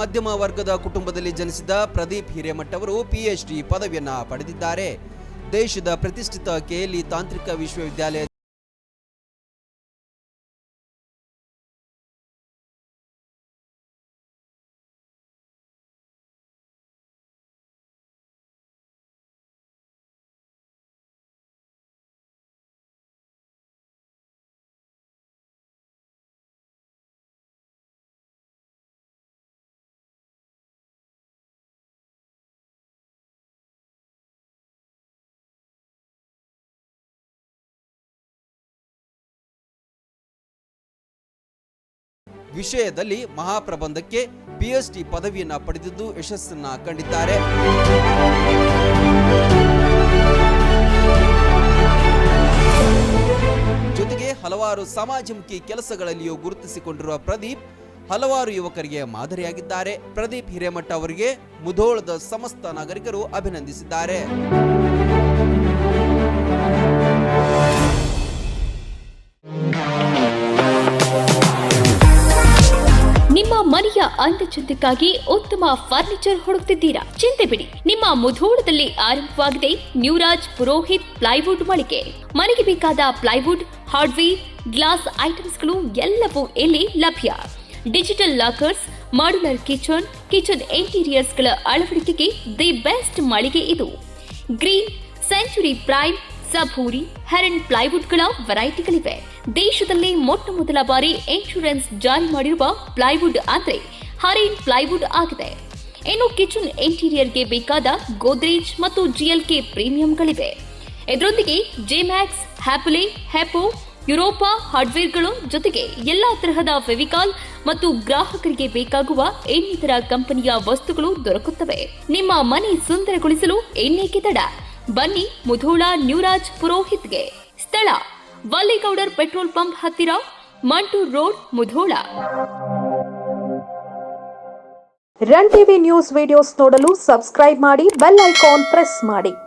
ಮಧ್ಯಮ ವರ್ಗದ ಕುಟುಂಬದಲ್ಲಿ ಜನಿಸಿದ ಪ್ರದೀಪ್ ಹಿರೇಮಠ್ ಅವರು ಪಿಎಚ್ಡಿ ಪದವಿಯನ್ನು ಪಡೆದಿದ್ದಾರೆ. ದೇಶದ ಪ್ರತಿಷ್ಠಿತ ಕೆಎಲ್ಇ ತಾಂತ್ರಿಕ ವಿಶ್ವವಿದ್ಯಾಲಯ ವಿಷಯದಲ್ಲಿ ಮಹಾಪ್ರಬಂಧಕ್ಕೆ ಪಿಎಚ್ಡಿ ಪದವಿಯನ್ನ ಪಡೆದಿದ್ದು ಯಶಸ್ಸನ್ನ ಕಂಡಿದ್ದಾರೆ. ಜೊತೆಗೆ ಹಲವಾರು ಸಮಾಜಮುಖಿ ಕೆಲಸಗಳಲ್ಲಿಯೂ ಗುರುತಿಸಿಕೊಂಡಿರುವ ಪ್ರದೀಪ್ ಹಲವಾರು ಯುವಕರಿಗೆ ಮಾದರಿಯಾಗಿದ್ದಾರೆ. ಪ್ರದೀಪ್ ಹಿರೇಮಠ್ ಅವರಿಗೆ ಮುಧೋಳದ ಸಮಸ್ತ ನಾಗರಿಕರು ಅಭಿನಂದಿಸಿದ್ದಾರೆ. ನಿಮ್ಮ ಮನೆಯ ಅಂದಚಂದಕ್ಕಾಗಿ ಉತ್ತಮ ಫರ್ನಿಚರ್ ಹುಡುಕ್ತಿದ್ದೀರಾ? ಚಿಂತೆ ಬಿಡಿ, ನಿಮ್ಮ ಮುಧೋಳದಲ್ಲಿ ಆರಂಭವಾಗಿದೆ ನ್ಯೂರಾಜ್ ಪುರೋಹಿತ್ ಪ್ಲೈವುಡ್ ಮಳಿಗೆ. ಮನೆಗೆ ಬೇಕಾದ ಪ್ಲೈವುಡ್, ಹಾರ್ಡ್ವೇರ್, ಗ್ಲಾಸ್ ಐಟಮ್ಸ್ಗಳು ಎಲ್ಲವೂ ಇಲ್ಲಿ ಲಭ್ಯ. ಡಿಜಿಟಲ್ ಲಾಕರ್ಸ್, ಮಾಡ್ಯುಲರ್ ಕಿಚನ್ ಇಂಟೀರಿಯರ್ಸ್ಗಳ ಅಳವಡಿಕೆಗೆ ದಿ ಬೆಸ್ಟ್ ಮಳಿಗೆ ಇದು. ಗ್ರೀನ್, ಸೆಂಚುರಿ ಪ್ರೈಮ್, ಸಭೂರಿ, ಹೆರನ್ ಪ್ಲೈವುಡ್ಗಳ ವೆರೈಟಿಗಳಿವೆ. ದೇಶದಲ್ಲಿ ಮೊಟ್ಟ ಮೊದಲ ಬಾರಿ ಇನ್ಶೂರೆನ್ಸ್ ಜಾರಿ ಮಾಡಿರುವ ಪ್ಲೈವುಡ್ ಅಂದ್ರೆ ಹರೇನ್ ಪ್ಲೈವುಡ್ ಆಗಿದೆ. ಇನ್ನು ಕಿಚನ್ ಇಂಟೀರಿಯರ್ಗೆ ಬೇಕಾದ ಗೋದ್ರೇಜ್ ಮತ್ತು ಜಿಎಲ್ಕೆ ಪ್ರೀಮಿಯಂಗಳಿವೆ. ಇದರೊಂದಿಗೆ ಜೆಮ್ಯಾಕ್ಸ್, ಹ್ಯಾಪಲೆ, ಹೆಪೋ, ಯುರೋಪಾ ಹಾರ್ಡ್ವೇರ್ಗಳು ಜೊತೆಗೆ ಎಲ್ಲಾ ತರಹದ ಫೆವಿಕಾಲ್ ಮತ್ತು ಗ್ರಾಹಕರಿಗೆ ಬೇಕಾಗುವ ಇನ್ನಿತರ ಕಂಪನಿಯ ವಸ್ತುಗಳು ದೊರಕುತ್ತವೆ. ನಿಮ್ಮ ಮನೆ ಸುಂದರಗೊಳಿಸಲು ಇನ್ನೇಕೆ ತಡ? ಬನ್ನಿ ಮುಧೋಳ ನ್ಯೂರಾಜ್ ಪುರೋಹಿತ್ಗೆ. ಸ್ಥಳ ವಲ್ಲಿಗೌಡರ್ ಪೆಟ್ರೋಲ್ ಪಂಪ್ ಹತ್ತಿರ, Mantur road, Mudhol. Run TV news videos ನೋಡಲು ಸಬ್ಸ್ಕ್ರೈಬ್ ಮಾಡಿ, ಬೆಲ್ ಐಕಾನ್ ಪ್ರೆಸ್ ಮಾಡಿ.